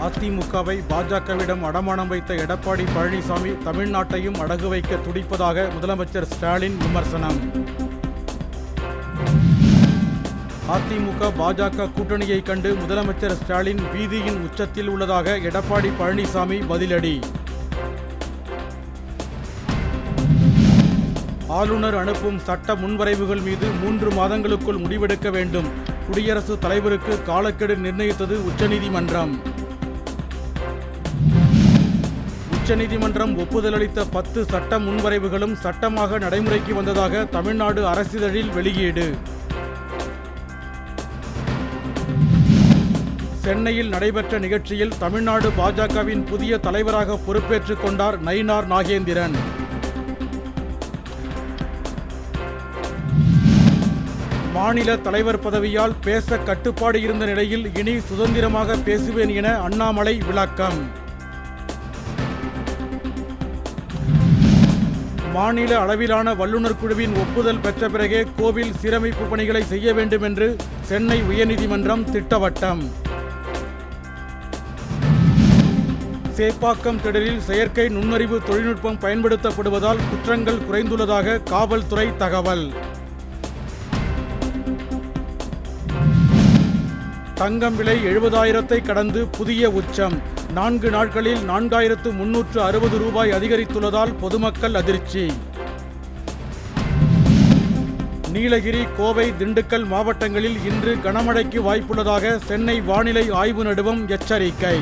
அதிமுகவை பாஜகவிடம் அடமானம் வைத்த எடப்பாடி பழனிசாமி தமிழ்நாட்டையும் அடகு வைக்க துடிப்பதாக முதலமைச்சர் ஸ்டாலின் விமர்சனம். அதிமுக பாஜக கூட்டணியை கண்டு முதலமைச்சர் ஸ்டாலின் பீதியின் உச்சத்தில் உள்ளதாக எடப்பாடி பழனிசாமி பதிலடி. ஆளுநர் அனுப்பும் சட்ட முன்வரைவுகள் மீது 3 மாதங்களுக்குள் முடிவெடுக்க வேண்டும். குடியரசுத் தலைவருக்கு காலக்கெடு நிர்ணயித்தது உச்சநீதிமன்றம். உச்சநீதிமன்றம் ஒப்புதல் அளித்த 10 சட்ட முன்வரைவுகளும் சட்டமாக நடைமுறைக்கு வந்ததாக தமிழ்நாடு அரசிதழில் வெளியீடு. சென்னையில் நடைபெற்ற நிகழ்ச்சியில் தமிழ்நாடு பாஜகவின் புதிய தலைவராக பொறுப்பேற்றுக் கொண்டார் நயினார் நாகேந்திரன். மாநில தலைவர் பதவியால் பேச கட்டுப்பாடு இருந்த நிலையில் இனி சுதந்திரமாக பேசுவேன் என அண்ணாமலை விளக்கம். மாநில அளவிலான வல்லுநர் குழுவின் ஒப்புதல் பெற்ற பிறகே கோவில் சீரமைப்பு பணிகளை செய்ய வேண்டும் என்று சென்னை உயர்நீதிமன்றம் திட்டவட்டம். சேப்பாக்கம் திடலில் செயற்கை நுண்ணறிவு தொழில்நுட்பம் பயன்படுத்தப்படுவதால் குற்றங்கள் குறைந்துள்ளதாக காவல்துறை தகவல். தங்கம் விலை 70,000 கடந்து புதிய உச்சம். 4 நாட்களில் 4,360 ரூபாய் அதிகரித்துள்ளதால் பொதுமக்கள் அதிர்ச்சி. நீலகிரி, கோவை, திண்டுக்கல் மாவட்டங்களில் இன்று கனமழைக்கு வாய்ப்புள்ளதாக சென்னை வானிலை ஆய்வு நடுவம் எச்சரிக்கை.